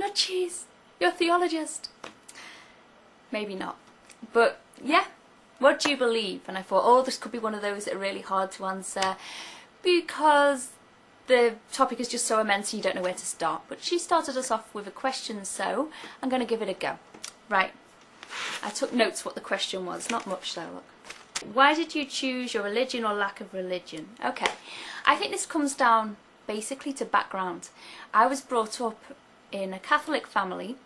Nutcheese, you're a theologist. Maybe not. But yeah, what do you believe? And I thought, oh, this could be one of those that are really hard to answer because the topic is just so immense you don't know where to start. But she started us off with a question, so I'm going to give it a go. Right, I took notes what the question was, not much though, look. Why did you choose your religion or lack of religion? Okay, I think this comes down basically to background. I was brought up in a Catholic family,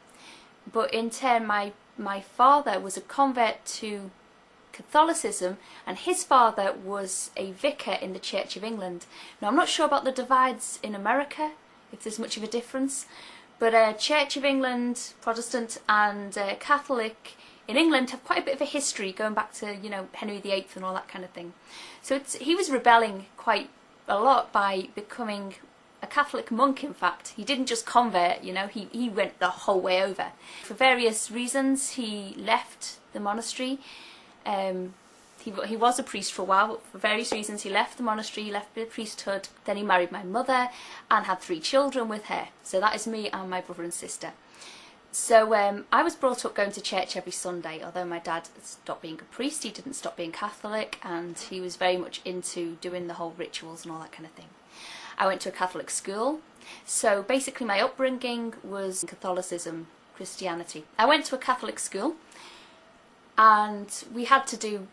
but in turn my father was a convert to Catholicism, and his father was a vicar in the Church of England. Now, I'm not sure about the divides in America, if there's much of a difference, but Church of England, Protestant, and Catholic in England have quite a bit of a history going back to, you know, Henry VIII and all that kind of thing. So he was rebelling quite a lot by becoming a Catholic monk. In fact, he didn't just convert, you know, he went the whole way over. For various reasons, he left the monastery. He was a priest for a while, but for various reasons he left the monastery, he left the priesthood. Then he married my mother and had 3 children with her. So that is me and my brother and sister. So I was brought up going to church every Sunday. Although my dad stopped being a priest, he didn't stop being Catholic, and he was very much into doing the whole rituals and all that kind of thing. I went to a Catholic school, so basically my upbringing was Catholicism, Christianity. I went to a Catholic school, and we had to do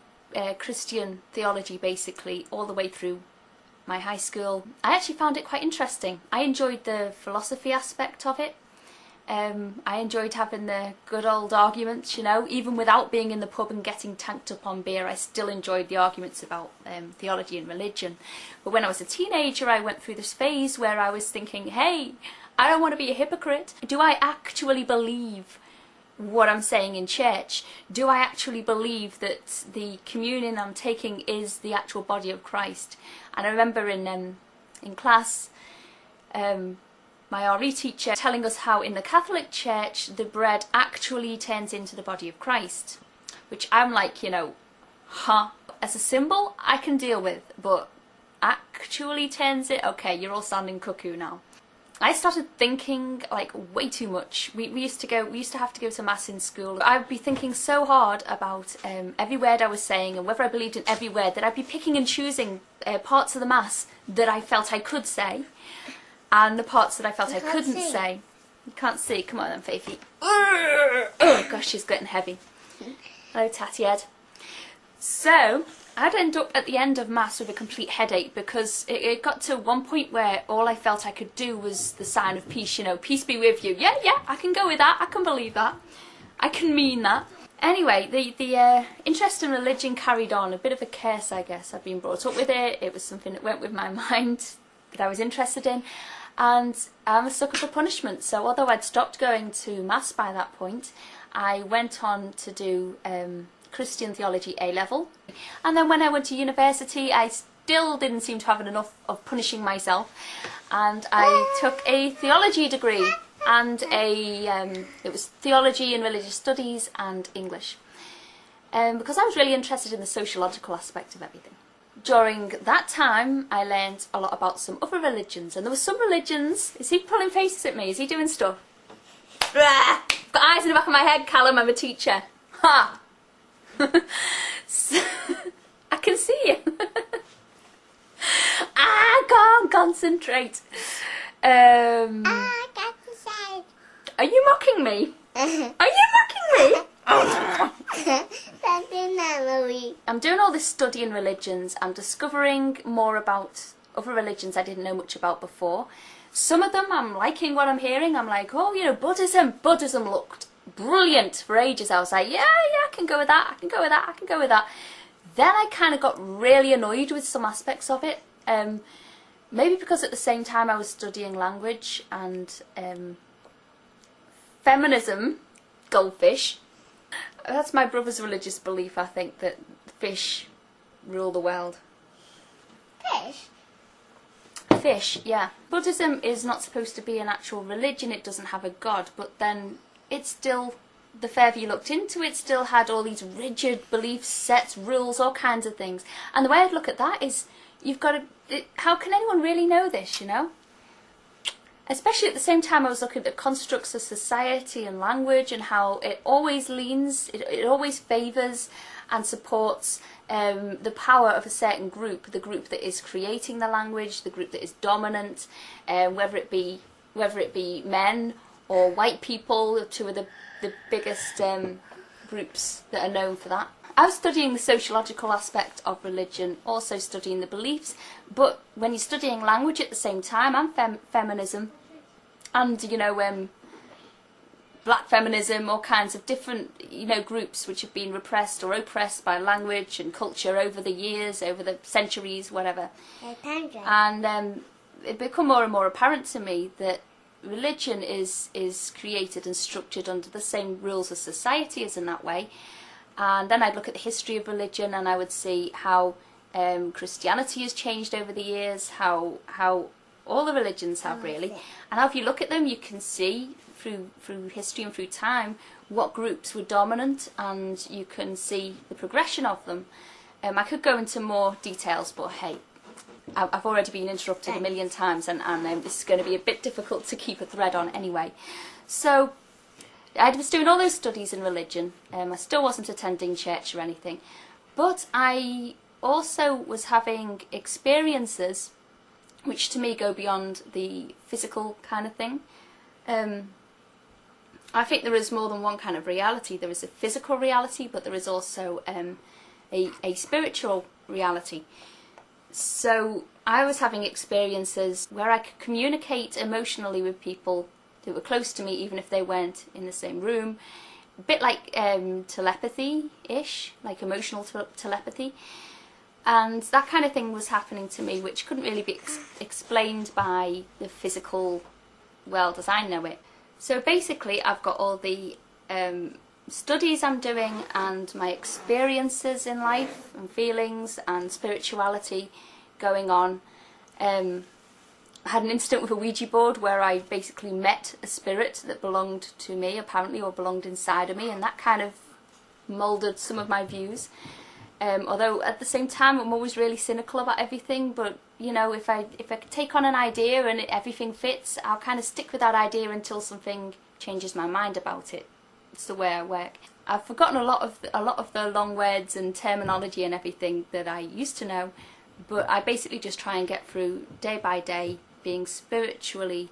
Christian theology basically all the way through my high school. I actually found it quite interesting. I enjoyed the philosophy aspect of it. I enjoyed having the good old arguments, you know, even without being in the pub and getting tanked up on beer. I still enjoyed the arguments about theology and religion. But when I was a teenager, I went through this phase where I was thinking, hey, I don't want to be a hypocrite. Do I actually believe what I'm saying in church? Do I actually believe that the communion I'm taking is the actual body of Christ? And I remember in class, my RE teacher telling us how in the Catholic Church the bread actually turns into the body of Christ, which I'm like, you know, as a symbol I can deal with, but actually turns it? Okay, you're all sounding cuckoo now. I started thinking like way too much. We used to have to go to mass in school. I'd be thinking so hard about every word I was saying and whether I believed in every word that I'd be picking and choosing parts of the mass that I felt I could say, and the parts that I felt I couldn't say. You can't see. Come on then, Faithy. Oh gosh, she's getting heavy. Hello, Tatty Ed. So I'd end up at the end of mass with a complete headache because it got to one point where all I felt I could do was the sign of peace, you know, peace be with you. Yeah, I can go with that. I can believe that. I can mean that. Anyway, the interest in religion carried on. A bit of a curse, I guess. I'd been brought up with it. It was something that went with my mind that I was interested in. And I'm a sucker for punishment. So although I'd stopped going to mass by that point, I went on to do Christian theology A-level, and then when I went to university I still didn't seem to have enough of punishing myself, and I took a theology degree, and it was theology and religious studies and English, because I was really interested in the sociological aspect of everything. During that time I learned a lot about some other religions, and there were some religions. Is he pulling faces at me? Is he doing stuff? I've got eyes in the back of my head, Callum. I'm a teacher. Ha! So, I can see you. I can't concentrate. Are you mocking me? Are you mocking me? I'm doing all this study in religions. I'm discovering more about other religions I didn't know much about before. Some of them I'm liking what I'm hearing. I'm like, oh, you know, Buddhism looked brilliant for ages. I was like, yeah, I can go with that, I can go with that, I can go with that. Then I kind of got really annoyed with some aspects of it. Maybe because at the same time I was studying language and feminism, goldfish. That's my brother's religious belief, I think, that fish rule the world. Fish? Fish, yeah. Buddhism is not supposed to be an actual religion, it doesn't have a god, but then it still, the further you looked into it, still had all these rigid beliefs, sets, rules, all kinds of things. And the way I'd look at that is, you've got to, how can anyone really know this, you know? Especially at the same time I was looking at the constructs of society and language and how it always it always favours and supports the power of a certain group, the group that is creating the language, the group that is dominant, whether it be men or white people, two of the biggest groups that are known for that. I was studying the sociological aspect of religion, also studying the beliefs, but when you're studying language at the same time, and feminism, and, you know, black feminism, all kinds of different, you know, groups which have been repressed or oppressed by language and culture over the years, over the centuries, whatever. And it became more and more apparent to me that religion is created and structured under the same rules as society is in that way. And then I'd look at the history of religion and I would see how Christianity has changed over the years, how all the religions have really, and how if you look at them you can see through history and through time what groups were dominant, and you can see the progression of them. I could go into more details, but hey, I've already been interrupted a million times, and this is going to be a bit difficult to keep a thread on anyway. So I was doing all those studies in religion. I still wasn't attending church or anything, but I also was having experiences which to me go beyond the physical kind of thing. I think there is more than one kind of reality. There is a physical reality, but there is also a spiritual reality. So I was having experiences where I could communicate emotionally with people that were close to me, even if they weren't in the same room. A bit like telepathy-ish, like emotional telepathy. And that kind of thing was happening to me, which couldn't really be explained by the physical world as I know it. So basically I've got all the studies I'm doing and my experiences in life and feelings and spirituality going on. I had an incident with a Ouija board where I basically met a spirit that belonged to me, apparently, or belonged inside of me, and that kind of moulded some of my views. Although at the same time I'm always really cynical about everything, but you know, if I could take on an idea and everything fits, I'll kind of stick with that idea until something changes my mind about it. It's the way I work. I've forgotten a lot of the long words and terminology and everything that I used to know, but I basically just try and get through day by day, being spiritually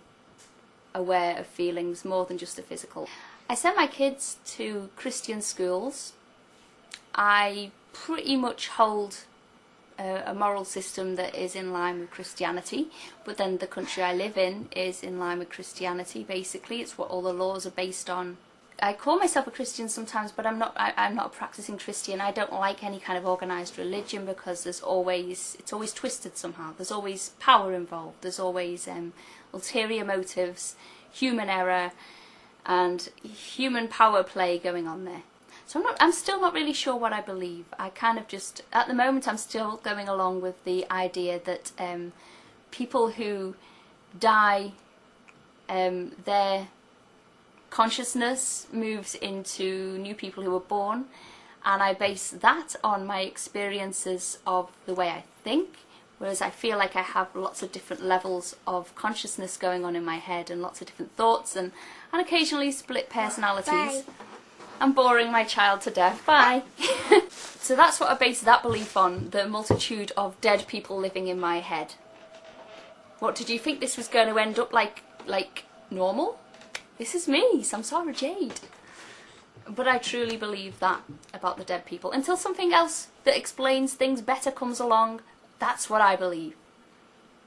aware of feelings more than just the physical. I sent my kids to Christian schools. I pretty much hold a moral system that is in line with Christianity, but then the country I live in is in line with Christianity. Basically, it's what all the laws are based on. I call myself a Christian sometimes, but I'm not a practicing Christian. I don't like any kind of organised religion because it's always twisted somehow. There's always power involved. There's always ulterior motives, human error, and human power play going on there. So I'm still not really sure what I believe. I kind of just, at the moment, I'm still going along with the idea that people who die, their consciousness moves into new people who are born, and I base that on my experiences of the way I think, whereas I feel like I have lots of different levels of consciousness going on in my head and lots of different thoughts and occasionally split personalities. Bye. I'm boring my child to death. Bye. So that's what I base that belief on, the multitude of dead people living in my head. What, did you think this was going to end up like normal? This is me, Samsarajade. But I truly believe that about the dead people. Until something else that explains things better comes along, that's what I believe.